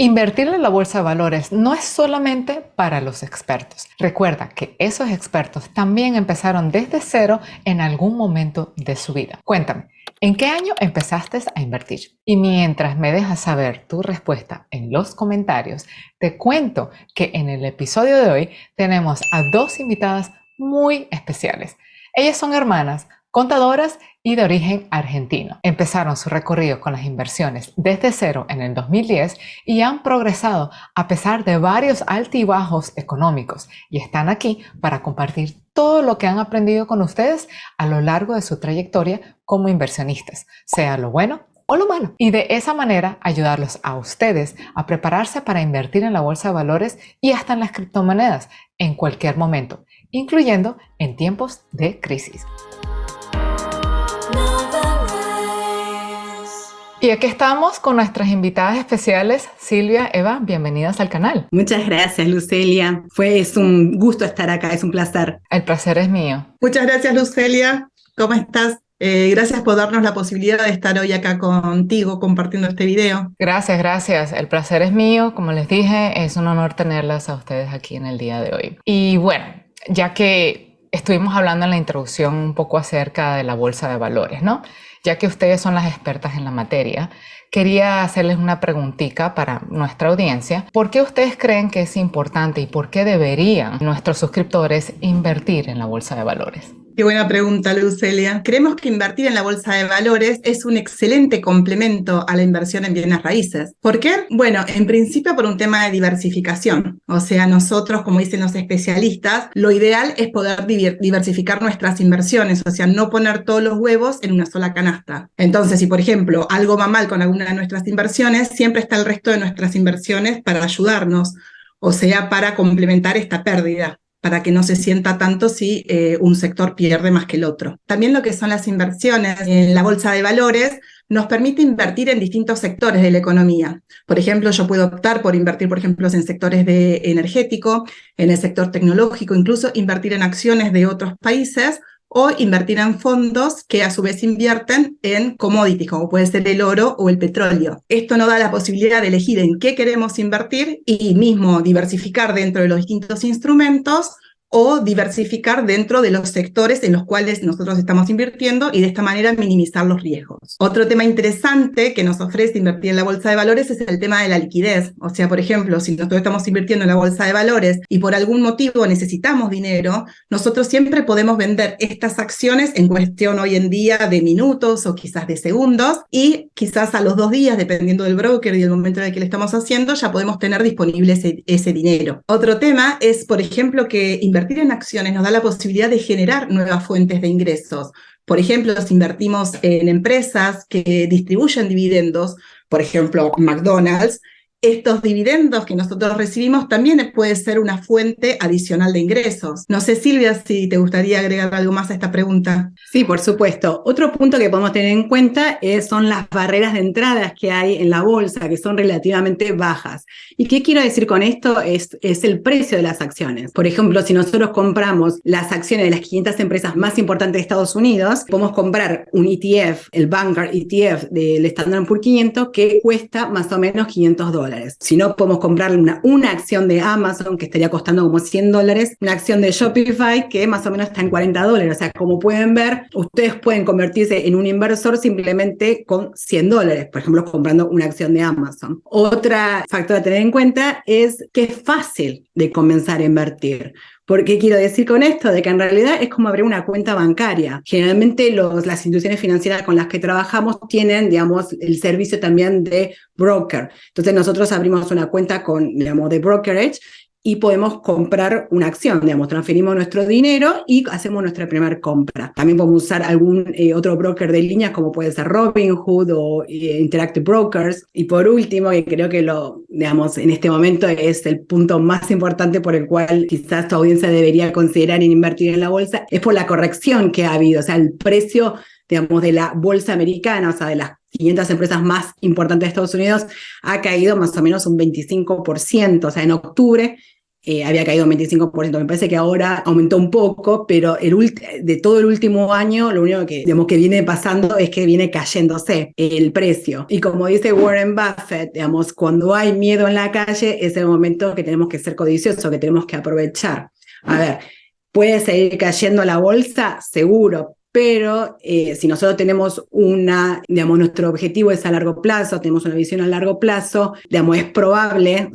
Invertir en la bolsa de valores no es solamente para los expertos. Recuerda que esos expertos también empezaron desde cero en algún momento de su vida. Cuéntame, ¿en qué año empezaste a invertir? Y mientras me dejas saber tu respuesta en los comentarios, te cuento que en el episodio de hoy tenemos a dos invitadas muy especiales. Ellas son hermanas, contadoras y de origen argentino. Empezaron su recorrido con las inversiones desde cero en el 2010 y han progresado a pesar de varios altibajos económicos y están aquí para compartir todo lo que han aprendido con ustedes a lo largo de su trayectoria como inversionistas, sea lo bueno o lo malo. Y de esa manera ayudarlos a ustedes a prepararse para invertir en la bolsa de valores y hasta en las criptomonedas en cualquier momento, incluyendo en tiempos de crisis. Y aquí estamos con nuestras invitadas especiales, Silvia, Eva, bienvenidas al canal. Muchas gracias, Lucelia. Es un gusto estar acá, es un placer. El placer es mío. Muchas gracias, Lucelia. ¿Cómo estás? Gracias por darnos la posibilidad de estar hoy acá contigo compartiendo este video. Gracias, gracias. El placer es mío. Como les dije, es un honor tenerlas a ustedes aquí en el día de hoy. Y bueno, ya que estuvimos hablando en la introducción un poco acerca de la bolsa de valores, ¿no? Ya que ustedes son las expertas en la materia, quería hacerles una preguntita para nuestra audiencia. ¿Por qué ustedes creen que es importante y por qué deberían nuestros suscriptores invertir en la bolsa de valores? Qué buena pregunta, Lucelia. Creemos que invertir en la bolsa de valores es un excelente complemento a la inversión en bienes raíces. ¿Por qué? Bueno, en principio por un tema de diversificación. O sea, nosotros, como dicen los especialistas, lo ideal es poder diversificar nuestras inversiones, o sea, no poner todos los huevos en una sola canasta. Entonces, si por ejemplo algo va mal con alguna de nuestras inversiones, siempre está el resto de nuestras inversiones para ayudarnos, o sea, para complementar esta pérdida, para que no se sienta tanto si un sector pierde más que el otro. También lo que son las inversiones en la bolsa de valores nos permite invertir en distintos sectores de la economía. Por ejemplo, yo puedo optar por invertir, por ejemplo, en sectores de energético, en el sector tecnológico, incluso invertir en acciones de otros países o invertir en fondos que a su vez invierten en commodities, como puede ser el oro o el petróleo. Esto nos da la posibilidad de elegir en qué queremos invertir y mismo diversificar dentro de los distintos instrumentos o diversificar dentro de los sectores en los cuales nosotros estamos invirtiendo y de esta manera minimizar los riesgos. Otro tema interesante que nos ofrece invertir en la bolsa de valores es el tema de la liquidez. O sea, por ejemplo, si nosotros estamos invirtiendo en la bolsa de valores y por algún motivo necesitamos dinero, nosotros siempre podemos vender estas acciones en cuestión hoy en día de minutos o quizás de segundos y quizás a los 2 días, dependiendo del broker y del momento en el que le estamos haciendo, ya podemos tener disponible ese dinero. Otro tema es, por ejemplo, que invertir en acciones nos da la posibilidad de generar nuevas fuentes de ingresos. Por ejemplo, si invertimos en empresas que distribuyen dividendos, por ejemplo, McDonald's, estos dividendos que nosotros recibimos también puede ser una fuente adicional de ingresos. No sé, Silvia, si te gustaría agregar algo más a esta pregunta. Sí, por supuesto. Otro punto que podemos tener en cuenta son las barreras de entradas que hay en la bolsa, que son relativamente bajas. ¿Y qué quiero decir con esto? Es el precio de las acciones. Por ejemplo, si nosotros compramos las acciones de las 500 empresas más importantes de Estados Unidos, podemos comprar un ETF, el Vanguard ETF del Standard & Poor's 500, que cuesta más o menos $500. Si no, podemos comprar una acción de Amazon que estaría costando como $100, una acción de Shopify que más o menos está en $40. O sea, como pueden ver, ustedes pueden convertirse en un inversor simplemente con $100, por ejemplo, comprando una acción de Amazon. Otro factor a tener en cuenta es que es fácil de comenzar a invertir. ¿Por qué quiero decir con esto? De que en realidad es como abrir una cuenta bancaria. Generalmente las instituciones financieras con las que trabajamos tienen, digamos, el servicio también de broker. Entonces nosotros abrimos una cuenta de brokerage y podemos comprar una acción, transferimos nuestro dinero y hacemos nuestra primera compra. También podemos usar algún otro broker de línea como puede ser Robinhood o Interactive Brokers. Y por último, que creo que en este momento es el punto más importante por el cual quizás tu audiencia debería considerar en invertir en la bolsa, es por la corrección que ha habido. O sea, el precio, de la bolsa americana, o sea, de las 500 empresas más importantes de Estados Unidos, ha caído más o menos un 25%. O sea, en octubre había caído un 25%. Me parece que ahora aumentó un poco, pero de todo el último año, lo único que, digamos, que viene pasando es que viene cayéndose el precio. Y como dice Warren Buffett, digamos, cuando hay miedo en la calle, es el momento que tenemos que ser codiciosos, que tenemos que aprovechar. A ver, ¿puede seguir cayendo la bolsa? Seguro. Pero si nosotros tenemos digamos, nuestro objetivo es a largo plazo, tenemos una visión a largo plazo, digamos, es probable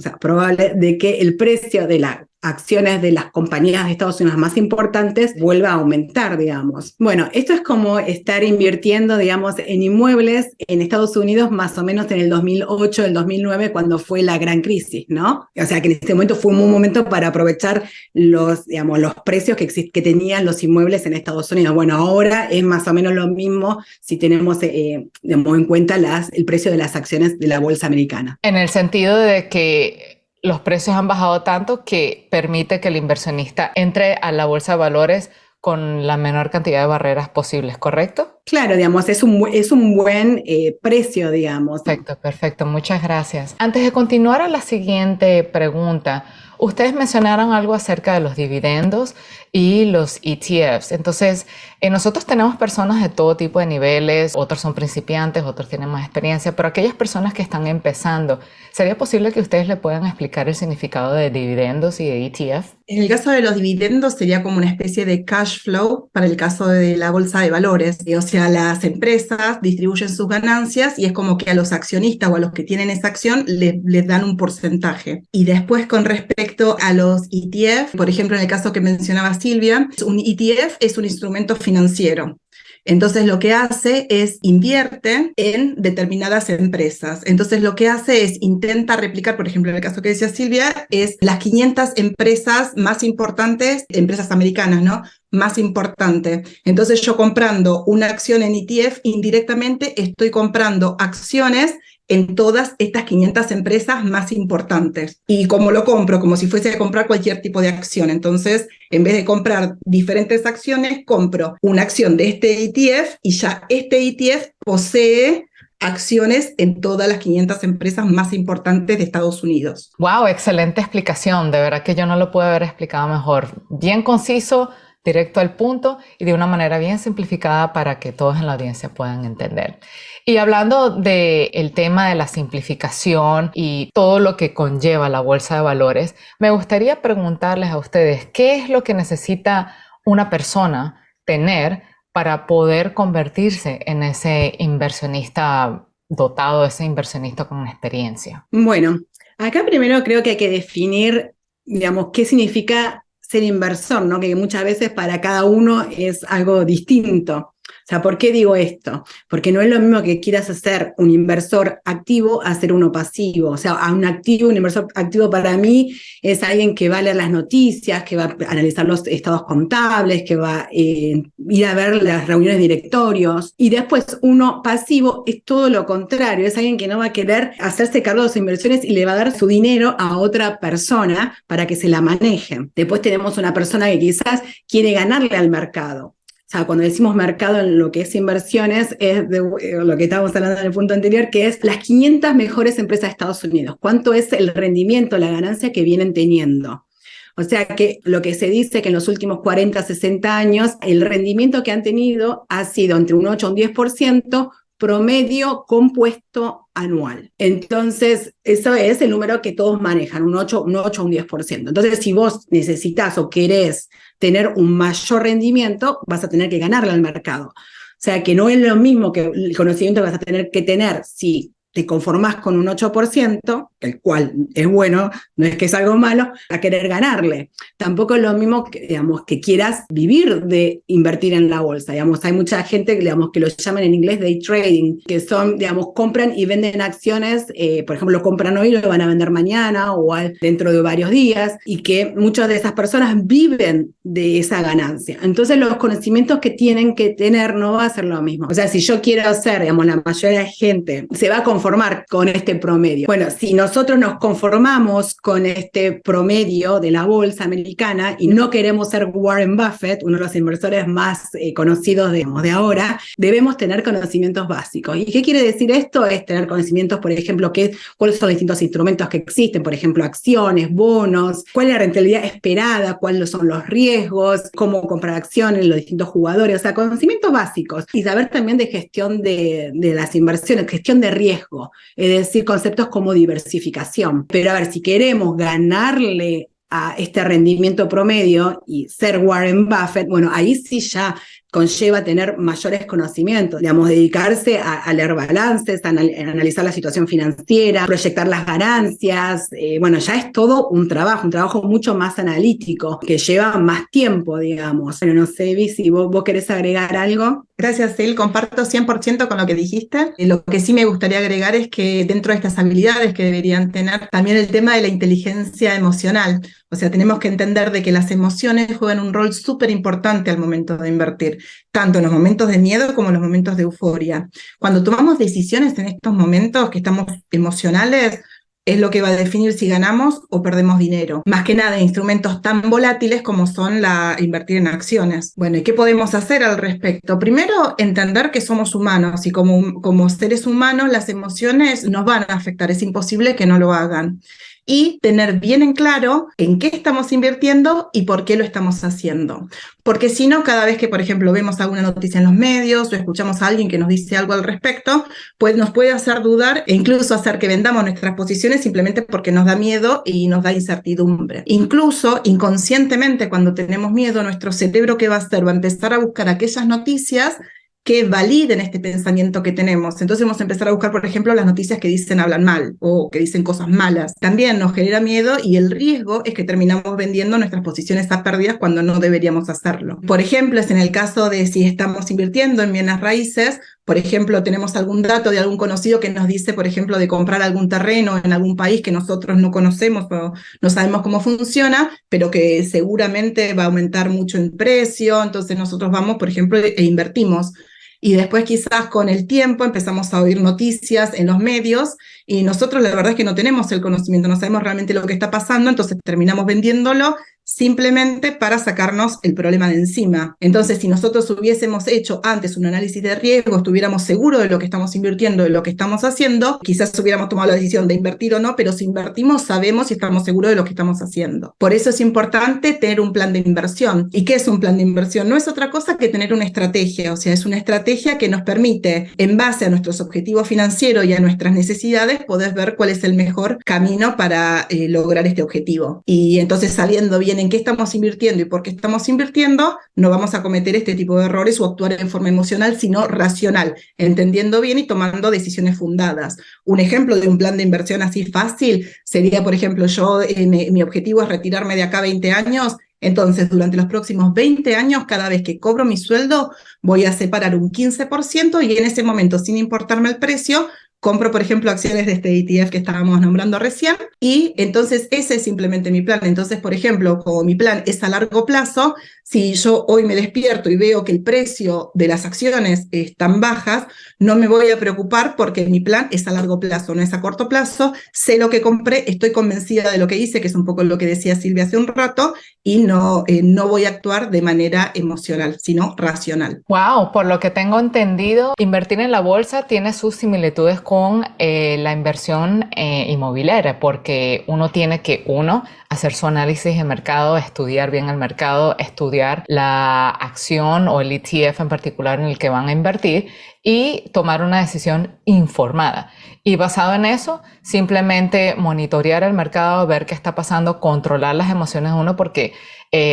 de que el precio de las acciones de las compañías de Estados Unidos más importantes vuelva a aumentar, digamos. Bueno, esto es como estar invirtiendo, digamos, en inmuebles en Estados Unidos más o menos en el 2008, el 2009, cuando fue la gran crisis, ¿no? O sea, que en este momento fue un buen momento para aprovechar los precios que tenían los inmuebles en Estados Unidos. Bueno, ahora es más o menos lo mismo si tenemos digamos, en cuenta el precio de las acciones de la bolsa americana. En el sentido de que los precios han bajado tanto que permite que el inversionista entre a la bolsa de valores con la menor cantidad de barreras posibles, ¿correcto? Claro, digamos, es un buen precio, digamos. Perfecto, muchas gracias. Antes de continuar a la siguiente pregunta, ustedes mencionaron algo acerca de los dividendos y los ETFs. Entonces, nosotros tenemos personas de todo tipo de niveles, otros son principiantes, otros tienen más experiencia, pero aquellas personas que están empezando, ¿sería posible que ustedes le puedan explicar el significado de dividendos y de ETF? En el caso de los dividendos sería como una especie de cash flow para el caso de la bolsa de valores. O sea, las empresas distribuyen sus ganancias y es como que a los accionistas o a los que tienen esa acción les dan un porcentaje. Y después con respecto a los ETF, por ejemplo, en el caso que mencionaba Silvia, un ETF es un instrumento financiero. Entonces lo que hace es invierte en determinadas empresas. Entonces lo que hace es intenta replicar, por ejemplo, en el caso que decía Silvia, es las 500 empresas más importantes, empresas americanas, ¿no? Más importante. Entonces yo comprando una acción en ETF, indirectamente estoy comprando acciones en todas estas 500 empresas más importantes. Y como lo compro, como si fuese a comprar cualquier tipo de acción. Entonces, en vez de comprar diferentes acciones, compro una acción de este ETF y ya este ETF posee acciones en todas las 500 empresas más importantes de Estados Unidos. ¡Wow! Excelente explicación. De verdad que yo no lo puedo haber explicado mejor. Bien conciso, directo al punto y de una manera bien simplificada para que todos en la audiencia puedan entender. Y hablando del tema de la simplificación y todo lo que conlleva la bolsa de valores, me gustaría preguntarles a ustedes, ¿qué es lo que necesita una persona tener para poder convertirse en ese inversionista dotado, ese inversionista con experiencia? Bueno, acá primero creo que hay que definir, digamos, qué significa ser inversor, ¿no? Que muchas veces para cada uno es algo distinto. O sea, ¿por qué digo esto? Porque no es lo mismo que quieras hacer un inversor activo a ser uno pasivo. O sea, un inversor activo para mí es alguien que va a leer las noticias, que va a analizar los estados contables, que va a ir a ver las reuniones de directorios. Y después uno pasivo es todo lo contrario, es alguien que no va a querer hacerse cargo de sus inversiones y le va a dar su dinero a otra persona para que se la maneje. Después tenemos una persona que quizás quiere ganarle al mercado. O sea, cuando decimos mercado en lo que es inversiones, es de lo que estábamos hablando en el punto anterior, que es las 500 mejores empresas de Estados Unidos. ¿Cuánto es el rendimiento, la ganancia que vienen teniendo? O sea, que lo que se dice que en los últimos 40, 60 años, el rendimiento que han tenido ha sido entre un 8 y un 10% promedio compuesto anual. Entonces, eso es el número que todos manejan, un 8 o un 10%. Entonces, si vos necesitas o querés tener un mayor rendimiento, vas a tener que ganarle al mercado. O sea, que no es lo mismo que el conocimiento que vas a tener que tener si te conformás con un 8%, el cual es bueno, no es que es algo malo, a querer ganarle. Tampoco es lo mismo que, digamos, que quieras vivir de invertir en la bolsa. Digamos, hay mucha gente, digamos, que lo llaman en inglés day trading, que son, digamos, compran y venden acciones, por ejemplo, lo compran hoy y lo van a vender mañana o dentro de varios días, y que muchas de esas personas viven de esa ganancia. Entonces, los conocimientos que tienen que tener no va a ser lo mismo. O sea, si yo quiero hacer, digamos, la mayoría de gente se va a conformar conformar con este promedio. Bueno, si nosotros nos conformamos con este promedio de la bolsa americana y no queremos ser Warren Buffett, uno de los inversores más conocidos de ahora, debemos tener conocimientos básicos. ¿Y qué quiere decir esto? Es tener conocimientos, por ejemplo, cuáles son los distintos instrumentos que existen, por ejemplo, acciones, bonos, cuál es la rentabilidad esperada, cuáles son los riesgos, cómo comprar acciones, los distintos jugadores, o sea, conocimientos básicos. Y saber también de gestión de las inversiones, gestión de riesgo, es decir, conceptos como diversificación. Pero a ver, si queremos ganarle a este rendimiento promedio y ser Warren Buffett, bueno, ahí sí ya conlleva tener mayores conocimientos, digamos, dedicarse a leer balances, a analizar la situación financiera, proyectar las ganancias, bueno, ya es todo un trabajo mucho más analítico, que lleva más tiempo, digamos. Pero no sé, Vi, si vos querés agregar algo. Gracias, Sil. Comparto 100% con lo que dijiste. Lo que sí me gustaría agregar es que dentro de estas habilidades que deberían tener, también el tema de la inteligencia emocional. O sea, tenemos que entender de que las emociones juegan un rol súper importante al momento de invertir, tanto en los momentos de miedo como en los momentos de euforia. Cuando tomamos decisiones en estos momentos que estamos emocionales, es lo que va a definir si ganamos o perdemos dinero. Más que nada, instrumentos tan volátiles como son invertir en acciones. Bueno, ¿y qué podemos hacer al respecto? Primero, entender que somos humanos y como seres humanos las emociones nos van a afectar. Es imposible que no lo hagan. Y tener bien en claro en qué estamos invirtiendo y por qué lo estamos haciendo. Porque si no, cada vez que, por ejemplo, vemos alguna noticia en los medios o escuchamos a alguien que nos dice algo al respecto, pues nos puede hacer dudar e incluso hacer que vendamos nuestras posiciones simplemente porque nos da miedo y nos da incertidumbre. Incluso, inconscientemente, cuando tenemos miedo, nuestro cerebro, ¿qué va a hacer? Va a empezar a buscar aquellas noticias que validen este pensamiento que tenemos. Entonces vamos a empezar a buscar, por ejemplo, las noticias que hablan mal o que dicen cosas malas. También nos genera miedo y el riesgo es que terminamos vendiendo nuestras posiciones a pérdidas cuando no deberíamos hacerlo. Por ejemplo, es en el caso de si estamos invirtiendo en bienes raíces, por ejemplo, tenemos algún dato de algún conocido que nos dice, por ejemplo, de comprar algún terreno en algún país que nosotros no conocemos o no sabemos cómo funciona, pero que seguramente va a aumentar mucho en precio. Entonces nosotros vamos, por ejemplo, e invertimos. Y después quizás con el tiempo empezamos a oír noticias en los medios y nosotros la verdad es que no tenemos el conocimiento, no sabemos realmente lo que está pasando, entonces terminamos vendiéndolo simplemente para sacarnos el problema de encima. Entonces, si nosotros hubiésemos hecho antes un análisis de riesgo, estuviéramos seguros de lo que estamos invirtiendo, de lo que estamos haciendo, quizás hubiéramos tomado la decisión de invertir o no, pero si invertimos sabemos y estamos seguros de lo que estamos haciendo. Por eso es importante tener un plan de inversión. ¿Y qué es un plan de inversión? No es otra cosa que tener una estrategia, o sea, es una estrategia que nos permite, en base a nuestros objetivos financieros y a nuestras necesidades, poder ver cuál es el mejor camino para lograr este objetivo. Y entonces, sabiendo bien en qué estamos invirtiendo y por qué estamos invirtiendo, no vamos a cometer este tipo de errores o actuar en forma emocional, sino racional, entendiendo bien y tomando decisiones fundadas. Un ejemplo de un plan de inversión así fácil sería, por ejemplo, mi objetivo es retirarme de acá 20 años, entonces durante los próximos 20 años, cada vez que cobro mi sueldo, voy a separar un 15% y en ese momento, sin importarme el precio, compro, por ejemplo, acciones de este ETF que estábamos nombrando recién, y entonces ese es simplemente mi plan. Entonces, por ejemplo, como mi plan es a largo plazo, si yo hoy me despierto y veo que el precio de las acciones están bajas, no me voy a preocupar porque mi plan es a largo plazo, no es a corto plazo. Sé lo que compré, estoy convencida de lo que hice, que es un poco lo que decía Silvia hace un rato, y no voy a actuar de manera emocional, sino racional. Wow, por lo que tengo entendido, invertir en la bolsa tiene sus similitudes con la inversión inmobiliaria, porque uno tiene que, hacer su análisis de mercado, estudiar bien el mercado, estudiar la acción o el ETF en particular en el que van a invertir y tomar una decisión informada. Y basado en eso, simplemente monitorear el mercado, ver qué está pasando, controlar las emociones de uno, porque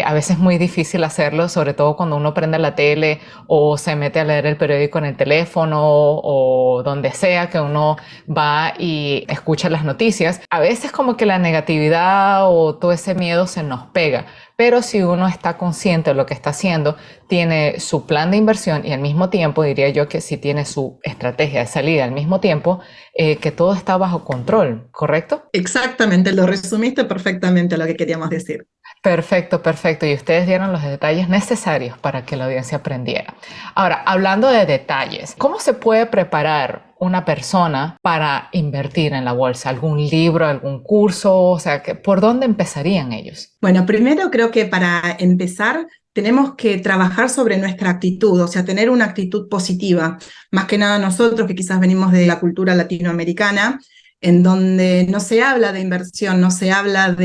a veces es muy difícil hacerlo, sobre todo cuando uno prende la tele o se mete a leer el periódico en el teléfono o donde sea que uno va y escucha las noticias. A veces como que la negatividad o todo ese miedo se nos pega, pero si uno está consciente de lo que está haciendo, tiene su plan de inversión y al mismo tiempo, diría yo que si tiene su estrategia de salida al mismo tiempo, que todo está bajo control, ¿correcto? Exactamente, lo resumiste perfectamente lo que queríamos decir. Perfecto, perfecto. Y ustedes dieron los detalles necesarios para que la audiencia aprendiera. Ahora, hablando de detalles, ¿cómo se puede preparar una persona para invertir en la bolsa? ¿Algún libro, algún curso? O sea, ¿por dónde empezarían ellos? Bueno, primero creo que para empezar tenemos que trabajar sobre nuestra actitud, o sea, tener una actitud positiva. Más que nada nosotros que quizás venimos de la cultura latinoamericana, en donde no se habla de inversión, no se habla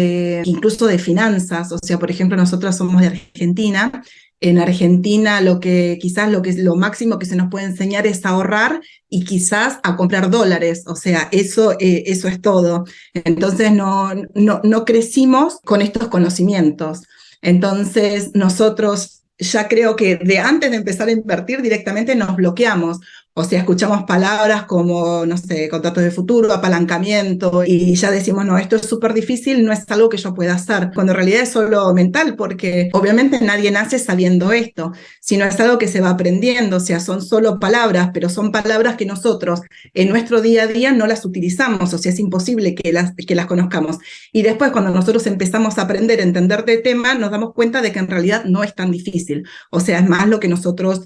incluso de finanzas. O sea, por ejemplo, nosotros somos de Argentina. En Argentina lo máximo que se nos puede enseñar es a ahorrar y quizás a comprar dólares. O sea, eso es todo. Entonces no crecimos con estos conocimientos. Entonces nosotros ya creo que antes de empezar a invertir directamente nos bloqueamos. O sea, escuchamos palabras como, no sé, contratos de futuro, apalancamiento, y ya decimos, no, esto es súper difícil, no es algo que yo pueda hacer, cuando en realidad es solo mental, porque obviamente nadie nace sabiendo esto, sino es algo que se va aprendiendo. O sea, son solo palabras, pero son palabras que nosotros en nuestro día a día no las utilizamos. O sea, es imposible que las conozcamos. Y después, cuando nosotros empezamos a aprender, a entender de tema, nos damos cuenta de que en realidad no es tan difícil. O sea, es más lo que nosotros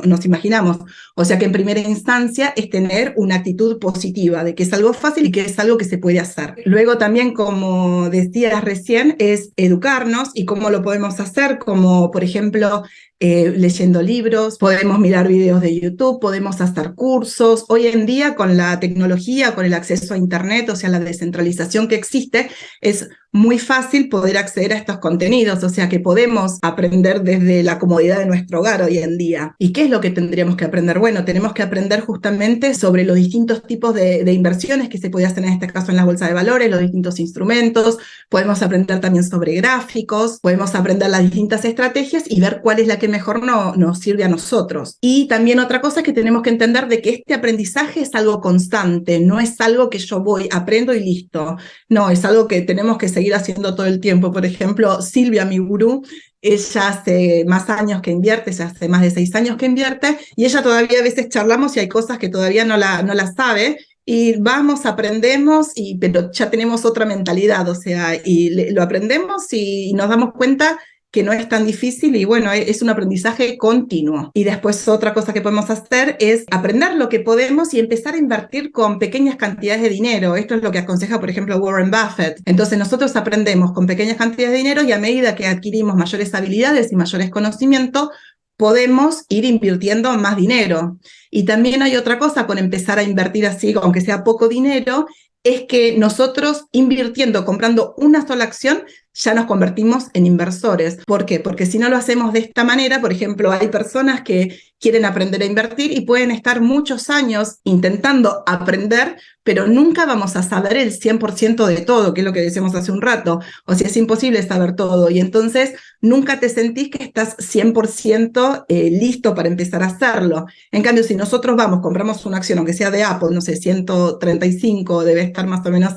nos imaginamos. O sea, que en primera instancia es tener una actitud positiva, de que es algo fácil y que es algo que se puede hacer. Luego también, como decías recién, es educarnos. ¿Y cómo lo podemos hacer? Como, por ejemplo, leyendo libros, podemos mirar videos de YouTube, podemos hacer cursos. Hoy en día, con la tecnología, con el acceso a Internet, o sea, la descentralización que existe, es muy fácil poder acceder a estos contenidos. O sea, que podemos aprender desde la comodidad de nuestro hogar hoy en día. ¿Y qué es lo que tendríamos que aprender? Bueno, tenemos que aprender justamente sobre los distintos tipos de inversiones que se puede hacer en este caso en la bolsa de valores, los distintos instrumentos. Podemos aprender también sobre gráficos, podemos aprender las distintas estrategias y ver cuál es la que mejor nos sirve a nosotros. Y también otra cosa es que tenemos que entender de que este aprendizaje es algo constante, no es algo que yo aprendo y listo. No, es algo que tenemos que seguir haciendo todo el tiempo. Por ejemplo, Silvia, mi gurú, ella hace más años que invierte, ya hace más de 6 años que invierte, y ella todavía a veces charlamos y hay cosas que todavía no la sabe, y vamos, aprendemos, pero ya tenemos otra mentalidad. O sea, y lo aprendemos y nos damos cuenta que no es tan difícil, y bueno, es un aprendizaje continuo. Y después otra cosa que podemos hacer es aprender lo que podemos y empezar a invertir con pequeñas cantidades de dinero. Esto es lo que aconseja, por ejemplo, Warren Buffett. Entonces nosotros aprendemos con pequeñas cantidades de dinero, y a medida que adquirimos mayores habilidades y mayores conocimientos, podemos ir invirtiendo más dinero. Y también hay otra cosa con empezar a invertir así, aunque sea poco dinero, es que nosotros invirtiendo, comprando una sola acción, ya nos convertimos en inversores. ¿Por qué? Porque si no lo hacemos de esta manera, por ejemplo, hay personas que quieren aprender a invertir y pueden estar muchos años intentando aprender, pero nunca vamos a saber el 100% de todo, que es lo que decíamos hace un rato. O sea, es imposible saber todo, y entonces nunca te sentís que estás 100% listo para empezar a hacerlo. En cambio, si nosotros compramos una acción, aunque sea de Apple, no sé, 135, debe estar más o menos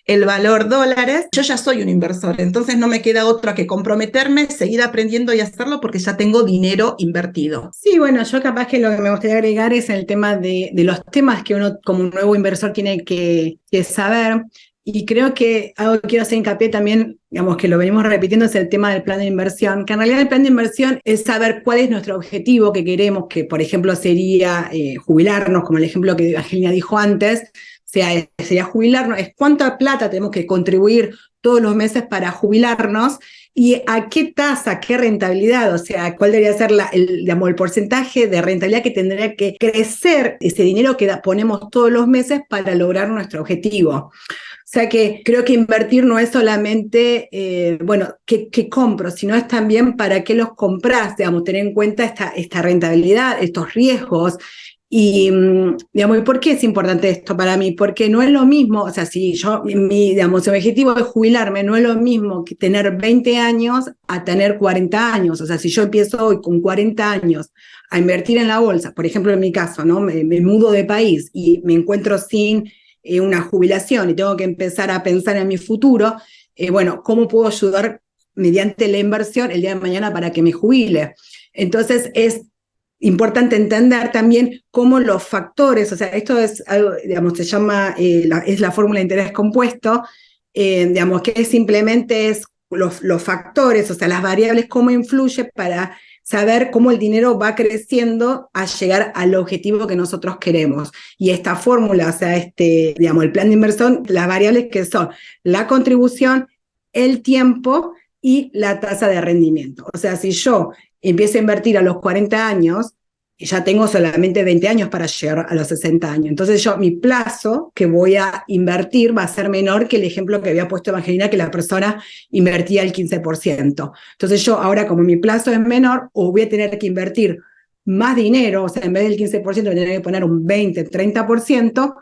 el valor dólares, yo ya soy un inversor. Entonces no me queda otra que comprometerme, seguir aprendiendo y hacerlo, porque ya tengo dinero invertido. Sí, bueno, yo capaz que lo que me gustaría agregar es el tema de los temas que uno como un nuevo inversor tiene que saber. Y creo que algo que quiero hacer hincapié también, digamos que lo venimos repitiendo, es el tema del plan de inversión, que en realidad el plan de inversión es saber cuál es nuestro objetivo que queremos, que por ejemplo sería jubilarnos, como el ejemplo que Angelina dijo antes. O sea, sería jubilarnos, es cuánta plata tenemos que contribuir todos los meses para jubilarnos y a qué tasa, qué rentabilidad. O sea, cuál debería ser el porcentaje de rentabilidad que tendría que crecer ese dinero que ponemos todos los meses para lograr nuestro objetivo. O sea que creo que invertir no es solamente, qué compro, sino es también para qué los compras, digamos, tener en cuenta esta rentabilidad, estos riesgos. Y, digamos, ¿y por qué es importante esto para mí? Porque no es lo mismo, o sea, si mi objetivo es jubilarme, no es lo mismo que tener 20 años a tener 40 años. O sea, si yo empiezo hoy con 40 años a invertir en la bolsa, por ejemplo, en mi caso, ¿no? Me mudo de país y me encuentro sin una jubilación y tengo que empezar a pensar en mi futuro, ¿cómo puedo ayudar mediante la inversión el día de mañana para que me jubile? Entonces, es importante entender también cómo los factores, o sea, esto es algo, digamos, se llama, es la fórmula de interés compuesto, digamos, que simplemente es los factores, o sea, las variables, cómo influye para saber cómo el dinero va creciendo a llegar al objetivo que nosotros queremos. Y esta fórmula, o sea, digamos, el plan de inversión, las variables que son la contribución, el tiempo y la tasa de rendimiento. O sea, si yo empiezo a invertir a los 40 años, ya tengo solamente 20 años para llegar a los 60 años. Entonces mi plazo que voy a invertir va a ser menor que el ejemplo que había puesto Evangelina, que la persona invertía el 15%. Entonces yo ahora, como mi plazo es menor, o voy a tener que invertir más dinero, o sea, en vez del 15% voy a tener que poner un 20, 30%,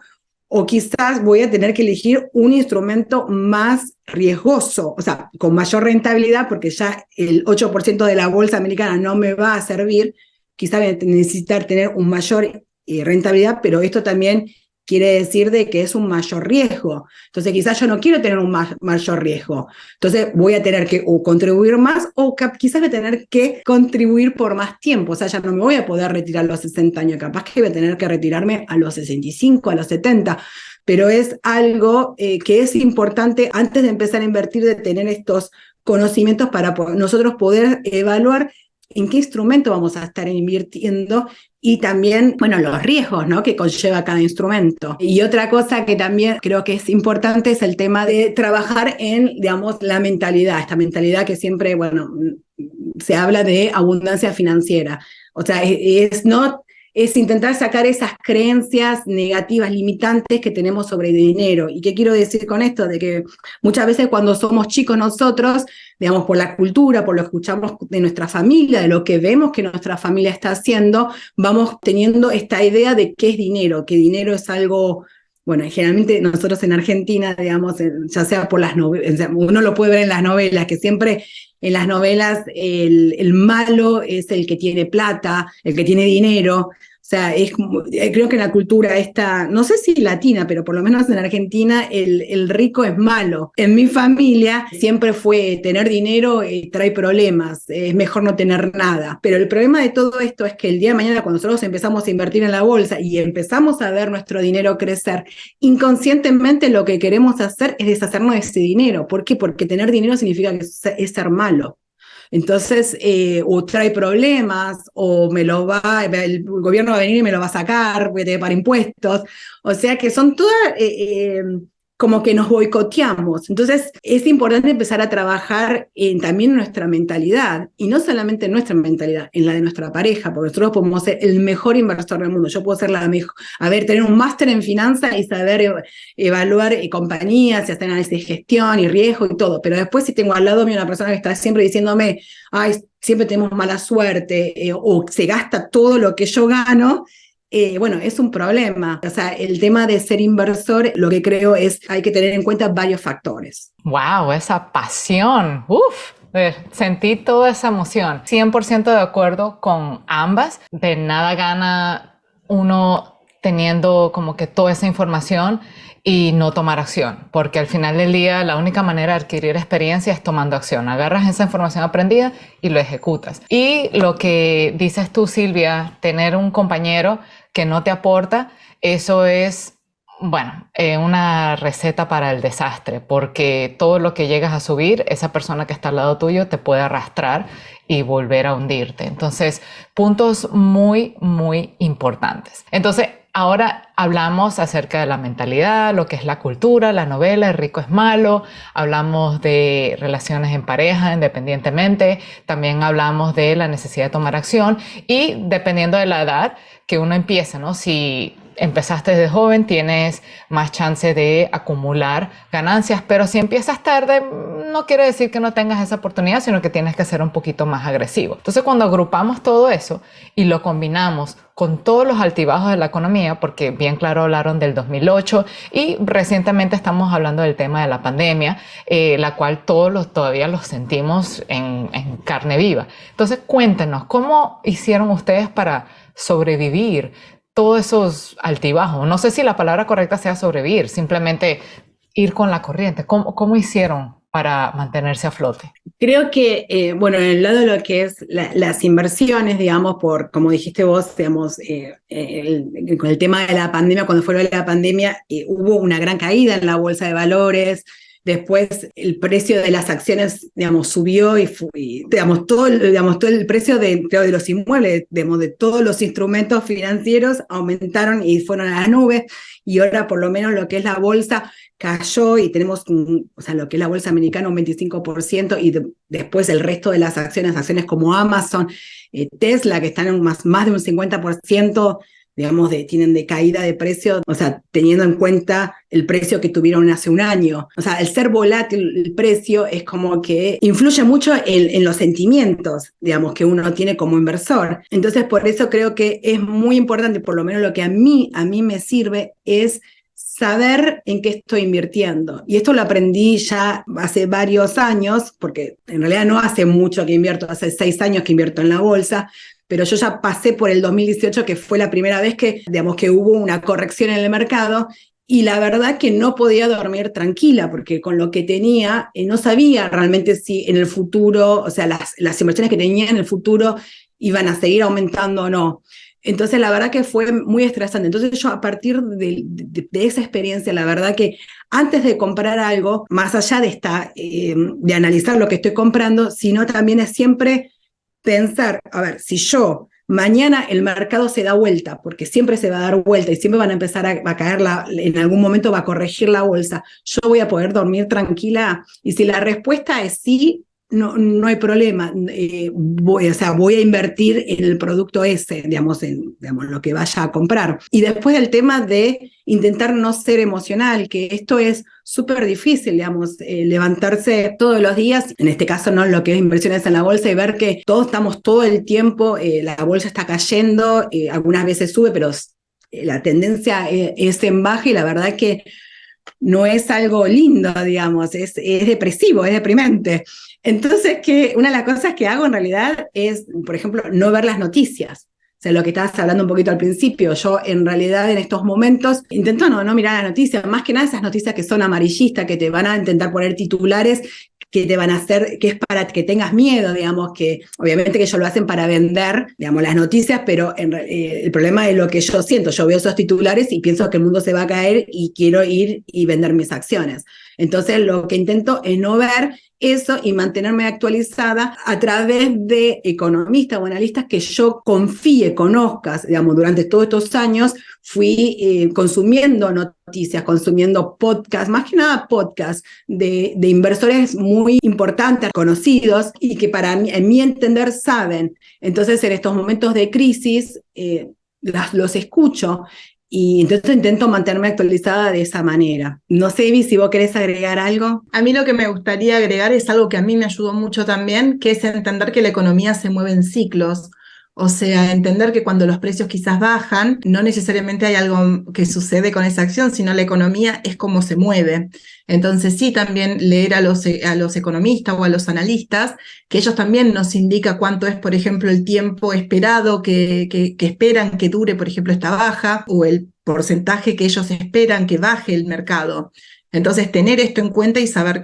o quizás voy a tener que elegir un instrumento más riesgoso, o sea, con mayor rentabilidad, porque ya el 8% de la bolsa americana no me va a servir. Quizás voy a necesitar tener un mayor rentabilidad, pero esto también quiere decir de que es un mayor riesgo. Entonces quizás yo no quiero tener un mayor riesgo. Entonces voy a tener que o contribuir más o quizás voy a tener que contribuir por más tiempo. O sea, ya no me voy a poder retirar a los 60 años. Capaz que voy a tener que retirarme a los 65, a los 70. Pero es algo que es importante antes de empezar a invertir, de tener estos conocimientos para nosotros poder evaluar en qué instrumento vamos a estar invirtiendo y también, bueno, los riesgos, ¿no?, que conlleva cada instrumento. Y otra cosa que también creo que es importante es el tema de trabajar en, digamos, la mentalidad, esta mentalidad que siempre, bueno, se habla de abundancia financiera. O sea, es intentar sacar esas creencias negativas, limitantes que tenemos sobre el dinero. ¿Y qué quiero decir con esto? De que muchas veces cuando somos chicos nosotros, digamos, por la cultura, por lo que escuchamos de nuestra familia, de lo que vemos que nuestra familia está haciendo, vamos teniendo esta idea de qué es dinero, que dinero es algo... Bueno, generalmente nosotros en Argentina, digamos, ya sea por las novelas, uno lo puede ver en las novelas, que siempre en las novelas el malo es el que tiene plata, el que tiene dinero. O sea, creo que en la cultura esta, no sé si latina, pero por lo menos en Argentina, el rico es malo. En mi familia siempre fue tener dinero trae problemas, es mejor no tener nada. Pero el problema de todo esto es que el día de mañana, cuando nosotros empezamos a invertir en la bolsa y empezamos a ver nuestro dinero crecer, inconscientemente lo que queremos hacer es deshacernos de ese dinero. ¿Por qué? Porque tener dinero significa que es ser malo. Entonces, o trae problemas, o el gobierno va a venir y me lo va a sacar, voy a tener que pagar impuestos. O sea que son todas como que nos boicoteamos. Entonces, es importante empezar a trabajar también en nuestra mentalidad, y no solamente en nuestra mentalidad, en la de nuestra pareja, porque nosotros podemos ser el mejor inversor del mundo. Yo puedo ser la mejor, tener un máster en finanzas y saber evaluar compañías y hacer análisis de gestión y riesgo y todo, pero después si tengo al lado mío una persona que está siempre diciéndome, ay, siempre tenemos mala suerte, o se gasta todo lo que yo gano, bueno, es un problema. O sea, el tema de ser inversor, lo que creo es hay que tener en cuenta varios factores. ¡Wow! Esa pasión. ¡Uf! Sentí toda esa emoción. 100% de acuerdo con ambas. De nada gana uno teniendo como que toda esa información y no tomar acción, porque al final del día la única manera de adquirir experiencia es tomando acción. Agarras esa información aprendida y lo ejecutas. Y lo que dices tú, Silvia, tener un compañero que no te aporta, eso es, bueno, una receta para el desastre, porque todo lo que llegas a subir, esa persona que está al lado tuyo te puede arrastrar y volver a hundirte. Entonces, puntos muy, muy importantes. Entonces, ahora hablamos acerca de la mentalidad, lo que es la cultura, la novela, el rico es malo, hablamos de relaciones en pareja independientemente, también hablamos de la necesidad de tomar acción y dependiendo de la edad que uno empiece, ¿no? Si empezaste desde joven, tienes más chance de acumular ganancias, pero si empiezas tarde, no quiere decir que no tengas esa oportunidad, sino que tienes que ser un poquito más agresivo. Entonces, cuando agrupamos todo eso y lo combinamos con todos los altibajos de la economía, porque bien claro hablaron del 2008 y recientemente estamos hablando del tema de la pandemia, la cual todavía los sentimos en carne viva. Entonces, cuéntenos, ¿cómo hicieron ustedes para sobrevivir todos esos altibajos? No sé si la palabra correcta sea sobrevivir, simplemente ir con la corriente. ¿Cómo hicieron para mantenerse a flote? Creo que, bueno, en el lado de lo que es las inversiones, digamos, como dijiste vos, digamos, con el tema de la pandemia, cuando fue la pandemia, hubo una gran caída en la bolsa de valores, Después el precio de las acciones, digamos, subió digamos, todo el precio de los inmuebles, digamos, de todos los instrumentos financieros aumentaron y fueron a las nubes, y ahora por lo menos lo que es la bolsa cayó y tenemos, o sea, lo que es la bolsa americana un 25%, y después el resto de las acciones como Amazon, Tesla, que están en más de un 50%, digamos, tienen de caída de precio, o sea, teniendo en cuenta el precio que tuvieron hace un año. O sea, el ser volátil el precio es como que influye mucho en los sentimientos, digamos, que uno tiene como inversor. Entonces, por eso creo que es muy importante, por lo menos lo que a mí me sirve es saber en qué estoy invirtiendo. Y esto lo aprendí ya hace varios años, porque en realidad no hace mucho que invierto, hace 6 años que invierto en la bolsa, pero yo ya pasé por el 2018, que fue la primera vez que, digamos, que hubo una corrección en el mercado, y la verdad que no podía dormir tranquila, porque con lo que tenía, no sabía realmente si en el futuro, o sea, las inversiones que tenía en el futuro iban a seguir aumentando o no. Entonces, la verdad que fue muy estresante. Entonces, yo a partir de esa experiencia, la verdad que antes de comprar algo, más allá de analizar lo que estoy comprando, sino también es siempre pensar, a ver, si yo mañana el mercado se da vuelta, porque siempre se va a dar vuelta y siempre van a empezar a caer, en algún momento va a corregir la bolsa, ¿yo voy a poder dormir tranquila? Y si la respuesta es sí, no hay problema, voy a invertir en el producto ese, digamos, lo que vaya a comprar. Y después el tema de intentar no ser emocional, que esto es súper difícil, digamos, levantarse todos los días, en este caso no lo que es inversiones en la bolsa, y ver que todos estamos todo el tiempo, la bolsa está cayendo, algunas veces sube, pero la tendencia es en baja, y la verdad que no es algo lindo, digamos, es depresivo, es deprimente. Entonces, una de las cosas que hago en realidad es, por ejemplo, no ver las noticias. O sea, lo que estabas hablando un poquito al principio, yo en realidad en estos momentos intento no mirar las noticias, más que nada esas noticias que son amarillistas, que te van a intentar poner titulares, que te van a hacer, que es para que tengas miedo, digamos, que obviamente que ellos lo hacen para vender, digamos, las noticias, pero el problema es lo que yo siento. Yo veo esos titulares y pienso que el mundo se va a caer y quiero ir y vender mis acciones. Entonces, lo que intento es no ver eso y mantenerme actualizada a través de economistas o analistas que yo confíe, conozcas, digamos, durante todos estos años fui consumiendo noticias, consumiendo podcasts, más que nada podcasts de inversores muy importantes, conocidos, y que para mí, en mi entender, saben. Entonces, en estos momentos de crisis, los escucho. Y entonces intento mantenerme actualizada de esa manera. No sé, Ivy, si vos querés agregar algo. A mí lo que me gustaría agregar es algo que a mí me ayudó mucho también, que es entender que la economía se mueve en ciclos. O sea, entender que cuando los precios quizás bajan, no necesariamente hay algo que sucede con esa acción, sino la economía es como se mueve. Entonces sí, también leer a los economistas o a los analistas, que ellos también nos indican cuánto es, por ejemplo, el tiempo esperado que esperan que dure, por ejemplo, esta baja, o el porcentaje que ellos esperan que baje el mercado. Entonces, tener esto en cuenta y saber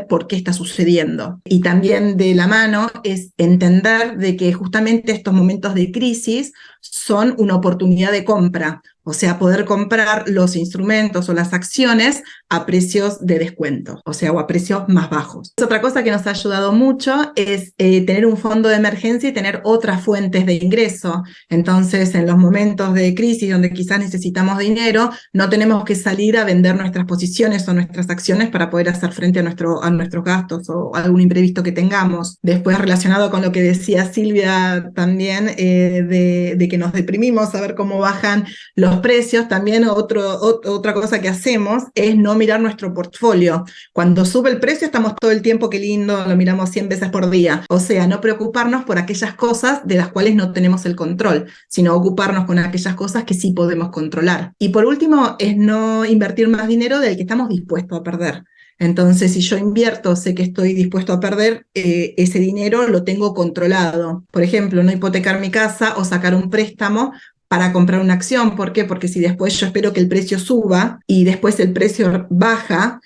por qué está sucediendo. Y también de la mano es entender de que justamente estos momentos de crisis son una oportunidad de compra. O sea, poder comprar los instrumentos o las acciones a precios de descuento, o sea, o a precios más bajos. Otra cosa que nos ha ayudado mucho es tener un fondo de emergencia y tener otras fuentes de ingreso. Entonces, en los momentos de crisis donde quizás necesitamos dinero, no tenemos que salir a vender nuestras posiciones o nuestras acciones para poder hacer frente a nuestros gastos o algún imprevisto que tengamos. Después, relacionado con lo que decía Silvia también, de que nos deprimimos a ver cómo bajan los precios, también otra cosa que hacemos es no mirar nuestro portfolio. Cuando sube el precio estamos todo el tiempo, qué lindo, lo miramos 100 veces por día. O sea, no preocuparnos por aquellas cosas de las cuales no tenemos el control, sino ocuparnos con aquellas cosas que sí podemos controlar. Y por último, es no invertir más dinero del que estamos dispuestos a perder. Entonces, si yo invierto, sé que estoy dispuesto a perder, ese dinero lo tengo controlado. Por ejemplo, no hipotecar mi casa o sacar un préstamo para comprar una acción. ¿Por qué? Porque si después yo espero que el precio suba y después el precio baja,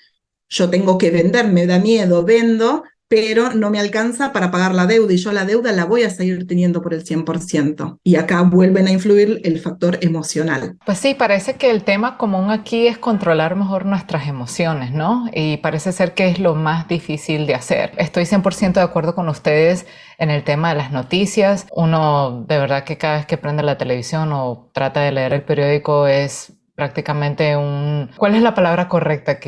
yo tengo que vender, me da miedo, vendo pero no me alcanza para pagar la deuda y yo la deuda la voy a seguir teniendo por el 100%. Y acá vuelven a influir el factor emocional. Pues sí, parece que el tema común aquí es controlar mejor nuestras emociones, ¿no? Y parece ser que es lo más difícil de hacer. Estoy 100% de acuerdo con ustedes en el tema de las noticias. Uno de verdad que cada vez que prende la televisión o trata de leer el periódico es prácticamente ¿cuál es la palabra correcta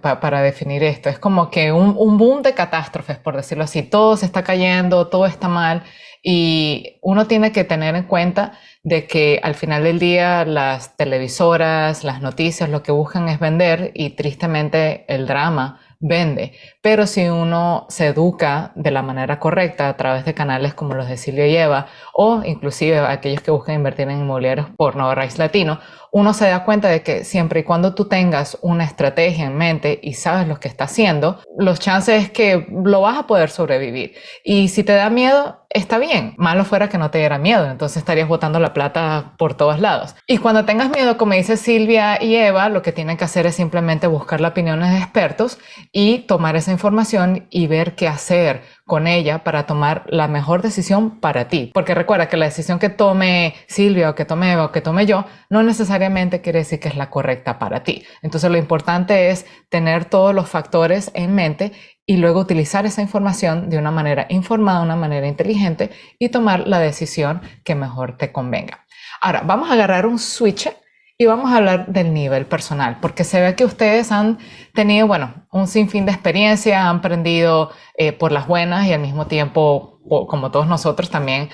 para definir esto? Es como que un boom de catástrofes, por decirlo así. Todo se está cayendo, todo está mal y uno tiene que tener en cuenta de que al final del día las televisoras, las noticias, lo que buscan es vender y tristemente el drama vende. Pero si uno se educa de la manera correcta a través de canales como los de Silvia y Eva o inclusive aquellos que buscan invertir en inmobiliarios por Nuevo Raíz Latino, uno se da cuenta de que siempre y cuando tú tengas una estrategia en mente y sabes lo que está haciendo, los chances es que lo vas a poder sobrevivir. Y si te da miedo, está bien. Malo fuera que no te diera miedo, entonces estarías botando la plata por todos lados. Y cuando tengas miedo, como dice Silvia y Eva, lo que tienen que hacer es simplemente buscar las opiniones de expertos y tomar esa información y ver qué hacer con ella para tomar la mejor decisión para ti. Porque recuerda que la decisión que tome Silvia o que tome Eva o que tome yo no necesariamente quiere decir que es la correcta para ti. Entonces lo importante es tener todos los factores en mente y luego utilizar esa información de una manera informada, de una manera inteligente y tomar la decisión que mejor te convenga. Ahora, vamos a agarrar un switch y vamos a hablar del nivel personal, porque se ve que ustedes han tenido, un sinfín de experiencia, han aprendido por las buenas y al mismo tiempo, como todos nosotros también,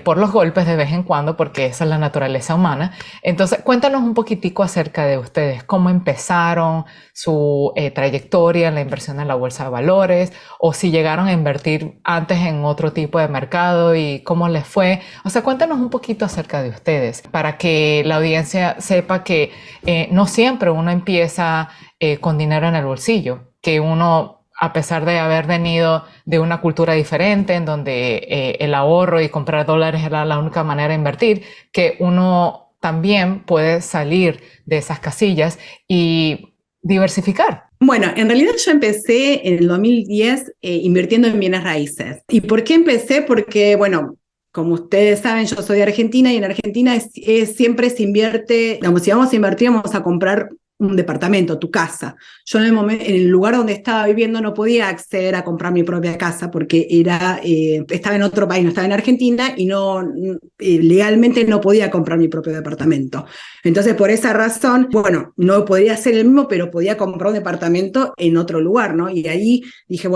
por los golpes de vez en cuando, porque esa es la naturaleza humana. Entonces, cuéntanos un poquitico acerca de ustedes, cómo empezaron su trayectoria en la inversión en la bolsa de valores, o si llegaron a invertir antes en otro tipo de mercado y cómo les fue. O sea, cuéntanos un poquito acerca de ustedes, para que la audiencia sepa que no siempre uno empieza con dinero en el bolsillo, que uno, a pesar de haber venido de una cultura diferente en donde el ahorro y comprar dólares era la única manera de invertir, que uno también puede salir de esas casillas y diversificar. Bueno, en realidad yo empecé en el 2010 invirtiendo en bienes raíces. ¿Y por qué empecé? Porque, como ustedes saben, yo soy de Argentina y en Argentina siempre se invierte, digamos, si vamos a invertir, vamos a comprar un departamento, tu casa. Yo en el lugar donde estaba viviendo no podía acceder a comprar mi propia casa porque estaba en otro país, no estaba en Argentina y legalmente no podía comprar mi propio departamento. Entonces, por esa razón, no podría hacer el mismo, pero podía comprar un departamento en otro lugar, ¿no? Y ahí dije,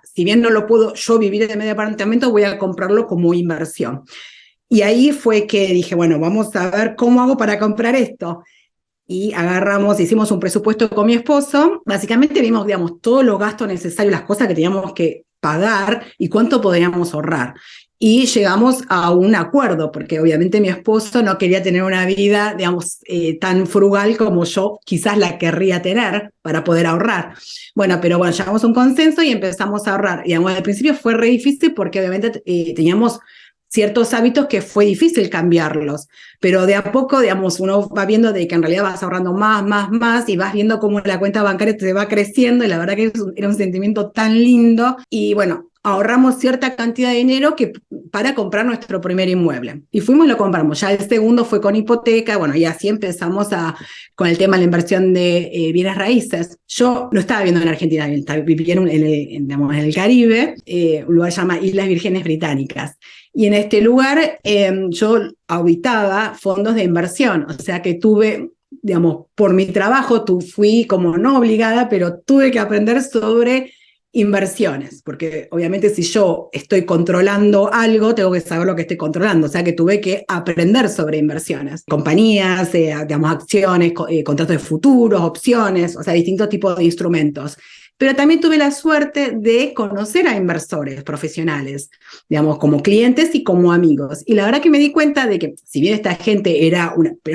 si bien no lo puedo yo vivir en mi departamento, voy a comprarlo como inversión. Y ahí fue que dije, vamos a ver cómo hago para comprar esto. Y hicimos un presupuesto con mi esposo, básicamente vimos, todos los gastos necesarios, las cosas que teníamos que pagar y cuánto podríamos ahorrar. Y llegamos a un acuerdo, porque obviamente mi esposo no quería tener una vida, tan frugal como yo quizás la querría tener para poder ahorrar. Pero llegamos a un consenso y empezamos a ahorrar. Y al principio fue re difícil porque obviamente teníamos ciertos hábitos que fue difícil cambiarlos, pero de a poco, uno va viendo de que en realidad vas ahorrando más, y vas viendo cómo la cuenta bancaria te va creciendo, y la verdad que era un sentimiento tan lindo, y ahorramos cierta cantidad de dinero para comprar nuestro primer inmueble. Y fuimos y lo compramos. Ya el segundo fue con hipoteca, y así empezamos con el tema de la inversión de bienes raíces. Yo no estaba viviendo en Argentina, vivía en el Caribe, un lugar que se llama Islas Vírgenes Británicas. Y en este lugar yo auditaba fondos de inversión, o sea que tuve, por mi trabajo, fui como no obligada, pero tuve que aprender sobre inversiones, porque obviamente si yo estoy controlando algo, tengo que saber lo que estoy controlando, o sea que tuve que aprender sobre inversiones, compañías, acciones, contratos de futuros, opciones, o sea, distintos tipos de instrumentos. Pero también tuve la suerte de conocer a inversores profesionales, como clientes y como amigos. Y la verdad que me di cuenta de que, si bien esta gente eran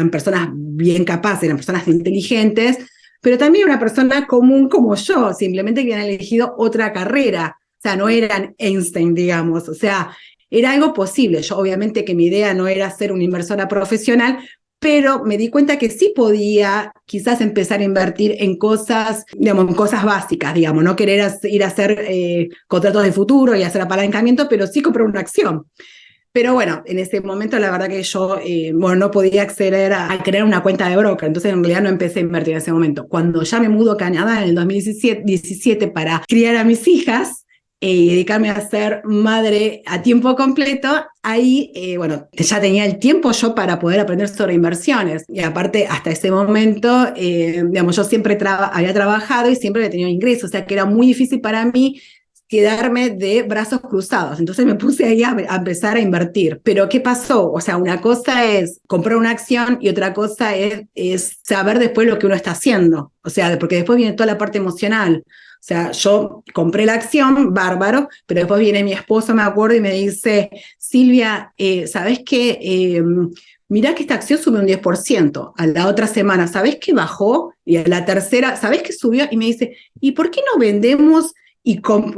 personas bien capaces, eran personas inteligentes, pero también una persona común como yo, simplemente que habían elegido otra carrera. O sea, no eran Einstein, o sea, era algo posible. Yo obviamente que mi idea no era ser una inversora profesional, pero me di cuenta que sí podía quizás empezar a invertir en cosas, digamos, en cosas básicas, digamos, no querer ir a hacer contratos de futuro y hacer apalancamiento, pero sí comprar una acción. Pero bueno, en ese momento la verdad que yo no podía acceder a crear una cuenta de broker, entonces en realidad no empecé a invertir en ese momento. Cuando ya me mudo a Canadá en el 2017 para criar a mis hijas y dedicarme a ser madre a tiempo completo, ahí ya tenía el tiempo yo para poder aprender sobre inversiones. Y aparte, hasta ese momento, yo siempre había trabajado y siempre había tenido ingresos, o sea que era muy difícil para mí quedarme de brazos cruzados. Entonces me puse ahí a empezar a invertir. Pero ¿qué pasó? O sea, una cosa es comprar una acción y otra cosa es saber después lo que uno está haciendo. O sea, porque después viene toda la parte emocional. O sea, yo compré la acción, bárbaro, pero después viene mi esposo, me acuerdo, y me dice, Silvia, ¿sabés qué? Mirá que esta acción sube un 10%, a la otra semana, ¿sabés que bajó? Y a la tercera, ¿sabés que subió? Y me dice, ¿y por qué no vendemos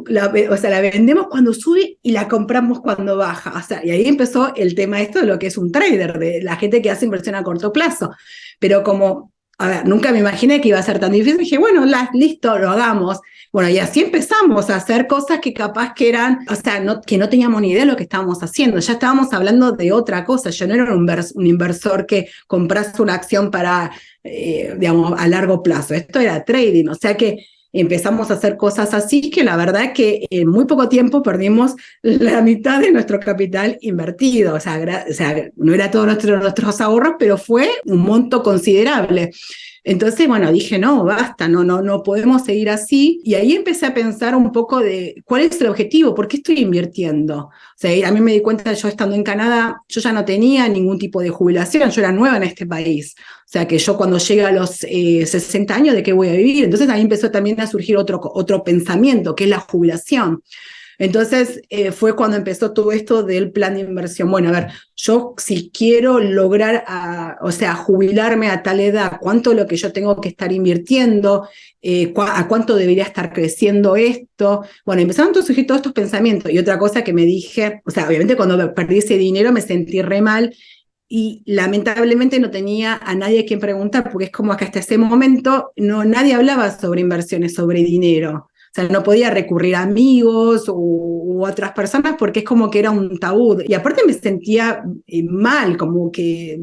la vendemos cuando sube y la compramos cuando baja? O sea, y ahí empezó el tema esto de lo que es un trader, de la gente que hace inversión a corto plazo. Pero nunca me imaginé que iba a ser tan difícil, dije, bueno, listo, lo hagamos. Bueno, y así empezamos a hacer cosas que capaz que eran, que no teníamos ni idea de lo que estábamos haciendo. Ya estábamos hablando de otra cosa. Yo no era un inversor que comprase una acción para, a largo plazo. Esto era trading, o sea que empezamos a hacer cosas así que la verdad que en muy poco tiempo perdimos la mitad de nuestro capital invertido. O sea, no era todos nuestros ahorros, pero fue un monto considerable. Entonces, bueno, dije, no, basta, no podemos seguir así. Y ahí empecé a pensar un poco de cuál es el objetivo, por qué estoy invirtiendo. O sea, a mí me di cuenta, yo estando en Canadá, yo ya no tenía ningún tipo de jubilación, yo era nueva en este país. O sea, que yo cuando llegue a los 60 años, ¿de qué voy a vivir? Entonces ahí empezó también a surgir otro pensamiento, que es la jubilación. Entonces fue cuando empezó todo esto del plan de inversión. Bueno, a ver, yo si quiero lograr, jubilarme a tal edad, ¿cuánto es lo que yo tengo que estar invirtiendo? ¿A cuánto debería estar creciendo esto? Bueno, empezaron a surgir todos estos pensamientos. Y otra cosa que me dije, o sea, obviamente cuando perdí ese dinero me sentí re mal y lamentablemente no tenía a nadie a quien preguntar, porque es como que hasta ese momento nadie hablaba sobre inversiones, sobre dinero. O sea, no podía recurrir a amigos u otras personas porque es como que era un tabú. Y aparte me sentía mal, como que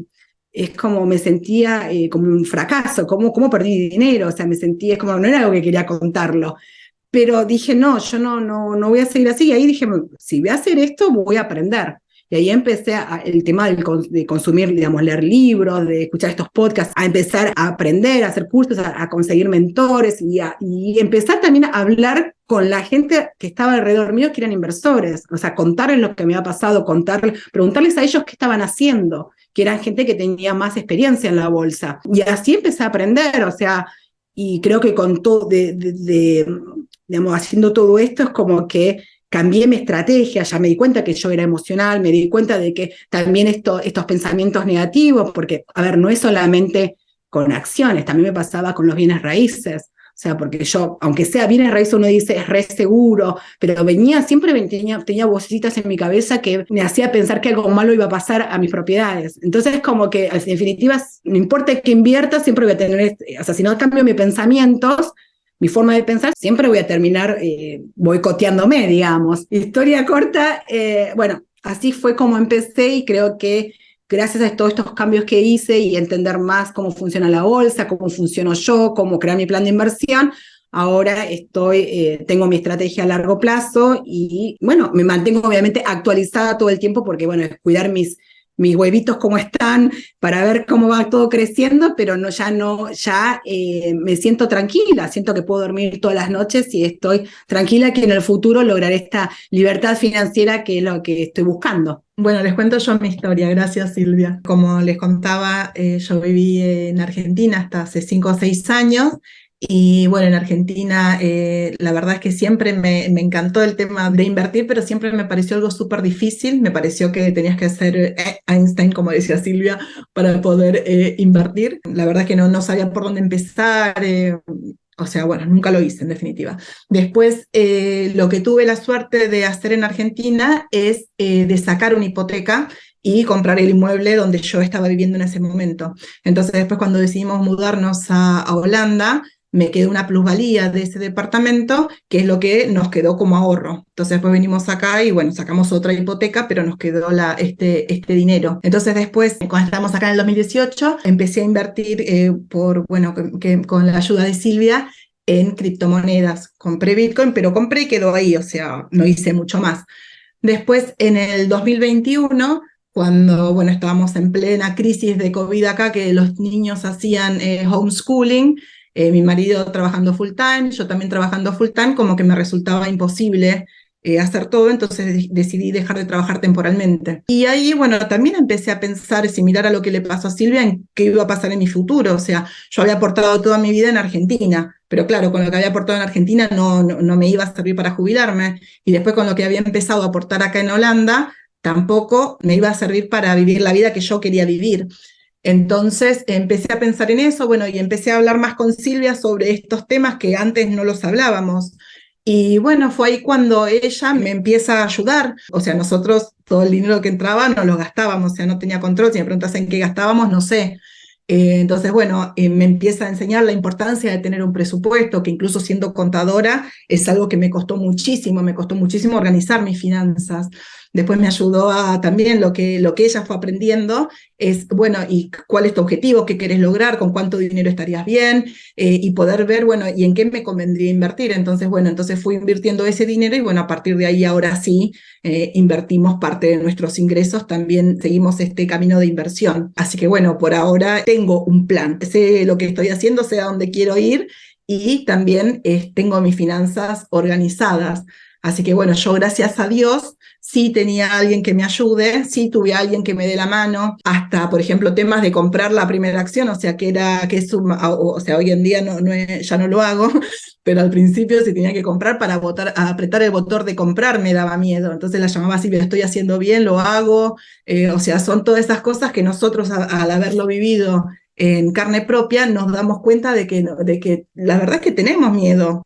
me sentía como un fracaso, como perdí dinero. O sea, me sentía como no era algo que quería contarlo. Pero dije, no, yo no voy a seguir así. Y ahí dije, si voy a hacer esto, voy a aprender. Y ahí empecé el tema de consumir, digamos, leer libros, de escuchar estos podcasts, a empezar a aprender, a hacer cursos, a conseguir mentores y empezar también a hablar con la gente que estaba alrededor mío, que eran inversores. O sea, contarles lo que me había pasado, preguntarles a ellos qué estaban haciendo, que eran gente que tenía más experiencia en la bolsa. Y así empecé a aprender, o sea, y creo que con todo, digamos, haciendo todo esto es como que cambié mi estrategia, ya me di cuenta que yo era emocional, me di cuenta de que también estos pensamientos negativos, porque, a ver, no es solamente con acciones, también me pasaba con los bienes raíces. O sea, porque yo, aunque sea bienes raíces, uno dice es re seguro, pero siempre tenía vocecitas en mi cabeza que me hacía pensar que algo malo iba a pasar a mis propiedades. Entonces, como que, en definitiva, no importa qué invierta, siempre voy a tener, o sea, si no cambio mis pensamientos, mi forma de pensar, siempre voy a terminar boicoteándome, digamos. Historia corta, bueno, así fue como empecé y creo que gracias a todos estos cambios que hice y entender más cómo funciona la bolsa, cómo funciono yo, cómo crear mi plan de inversión, ahora tengo mi estrategia a largo plazo y, bueno, me mantengo obviamente actualizada todo el tiempo porque, bueno, es cuidar mis huevitos cómo están, para ver cómo va todo creciendo, pero ya me siento tranquila, siento que puedo dormir todas las noches y estoy tranquila que en el futuro lograré esta libertad financiera que es lo que estoy buscando. Bueno, les cuento yo mi historia, gracias Silvia. Como les contaba, yo viví en Argentina hasta hace 5 o 6 años. Y bueno, en Argentina la verdad es que siempre me encantó el tema de invertir, pero siempre me pareció algo súper difícil. Me pareció que tenías que ser Einstein, como decía Silvia, para poder invertir. La verdad es que no sabía por dónde empezar. O sea, bueno, nunca lo hice en definitiva. Después, lo que tuve la suerte de hacer en Argentina es de sacar una hipoteca y comprar el inmueble donde yo estaba viviendo en ese momento. Entonces después cuando decidimos mudarnos a Holanda, me quedó una plusvalía de ese departamento, que es lo que nos quedó como ahorro. Entonces después venimos acá y bueno, sacamos otra hipoteca, pero nos quedó este dinero. Entonces después, cuando estábamos acá en el 2018, empecé a invertir con la ayuda de Silvia en criptomonedas. Compré Bitcoin, pero compré y quedó ahí, o sea, no hice mucho más. Después, en el 2021, cuando bueno, estábamos en plena crisis de COVID acá, que los niños hacían homeschooling, mi marido trabajando full time, yo también trabajando full time, como que me resultaba imposible hacer todo, entonces decidí dejar de trabajar temporalmente. Y ahí, bueno, también empecé a pensar, similar a lo que le pasó a Silvia, en qué iba a pasar en mi futuro. O sea, yo había aportado toda mi vida en Argentina, pero claro, con lo que había aportado en Argentina no me iba a servir para jubilarme. Y después con lo que había empezado a aportar acá en Holanda, tampoco me iba a servir para vivir la vida que yo quería vivir. Entonces empecé a pensar en eso, bueno, y empecé a hablar más con Silvia sobre estos temas que antes no los hablábamos. Y bueno, fue ahí cuando ella me empieza a ayudar. O sea, nosotros todo el dinero que entraba no lo gastábamos, o sea, no tenía control. Si me preguntas en qué gastábamos, no sé. Entonces, bueno, me empieza a enseñar la importancia de tener un presupuesto, que incluso siendo contadora es algo que me costó muchísimo organizar mis finanzas. Después me ayudó a también lo que ella fue aprendiendo es, bueno, ¿y cuál es tu objetivo? ¿Qué querés lograr? ¿Con cuánto dinero estarías bien? Y poder ver, bueno, ¿y en qué me convendría invertir? Entonces, bueno, entonces fui invirtiendo ese dinero y bueno, a partir de ahí ahora sí invertimos parte de nuestros ingresos, también seguimos este camino de inversión. Así que bueno, por ahora tengo un plan, sé lo que estoy haciendo, sé a dónde quiero ir y también tengo mis finanzas organizadas. Así que bueno, yo gracias a Dios sí tenía alguien que me ayude, sí tuve a alguien que me dé la mano, hasta por ejemplo temas de comprar la primera acción, o sea o sea, hoy en día ya no lo hago, pero al principio sí tenía que comprar para apretar el botón de comprar me daba miedo, entonces la llamaba así, pero estoy haciendo bien, lo hago, o sea, son todas esas cosas que nosotros al haberlo vivido en carne propia nos damos cuenta de que la verdad es que tenemos miedo,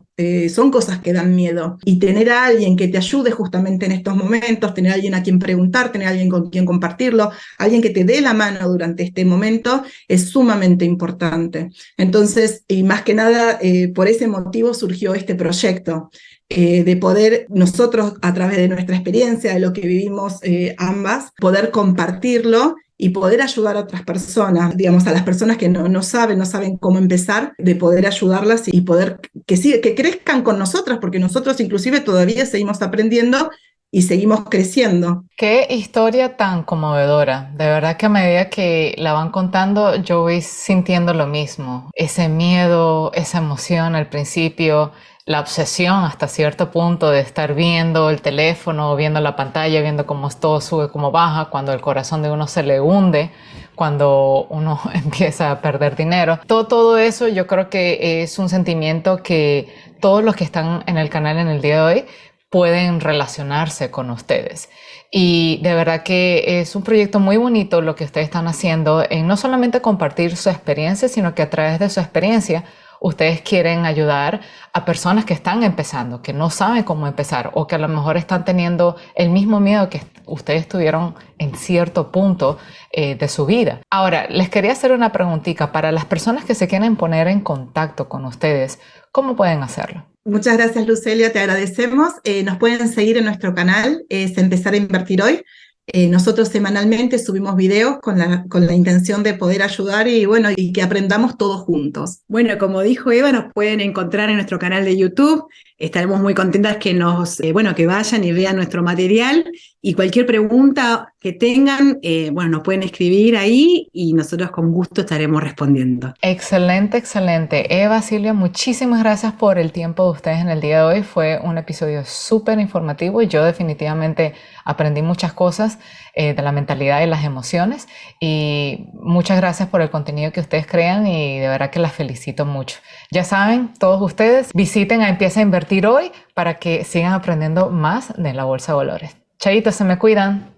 son cosas que dan miedo. Y tener a alguien que te ayude justamente en estos momentos, tener a alguien a quien preguntar, tener a alguien con quien compartirlo, alguien que te dé la mano durante este momento, es sumamente importante. Entonces, y más que nada, por ese motivo surgió este proyecto. De poder nosotros, a través de nuestra experiencia, de lo que vivimos ambas, poder compartirlo y poder ayudar a otras personas, digamos, a las personas que no saben cómo empezar, de poder ayudarlas y poder que crezcan con nosotras, porque nosotros inclusive todavía seguimos aprendiendo y seguimos creciendo. Qué historia tan conmovedora. De verdad que a medida que la van contando, yo voy sintiendo lo mismo. Ese miedo, esa emoción al principio, la obsesión hasta cierto punto de estar viendo el teléfono, viendo la pantalla, viendo cómo todo sube, cómo baja, cuando el corazón de uno se le hunde, cuando uno empieza a perder dinero. Todo eso yo creo que es un sentimiento que todos los que están en el canal en el día de hoy pueden relacionarse con ustedes. Y de verdad que es un proyecto muy bonito lo que ustedes están haciendo en no solamente compartir su experiencia, sino que a través de su experiencia ustedes quieren ayudar a personas que están empezando, que no saben cómo empezar o que a lo mejor están teniendo el mismo miedo que ustedes tuvieron en cierto punto de su vida. Ahora, les quería hacer una preguntita para las personas que se quieren poner en contacto con ustedes, ¿cómo pueden hacerlo? Muchas gracias, Lucelia, te agradecemos. Nos pueden seguir en nuestro canal, es Empezar a Invertir Hoy. Nosotros semanalmente subimos videos con la intención de poder ayudar y bueno, y que aprendamos todos juntos. Bueno, como dijo Eva, nos pueden encontrar en nuestro canal de YouTube. Estaremos muy contentas que que vayan y vean nuestro material y cualquier pregunta que tengan, nos pueden escribir ahí y nosotros con gusto estaremos respondiendo. Excelente, excelente. Eva, Silvia, muchísimas gracias por el tiempo de ustedes en el día de hoy. Fue un episodio súper informativo y yo definitivamente aprendí muchas cosas de la mentalidad y las emociones y muchas gracias por el contenido que ustedes crean y de verdad que las felicito mucho. Ya saben, todos ustedes visiten a Empieza a Invertir Hoy para que sigan aprendiendo más de la Bolsa de Valores. Chaito, se me cuidan.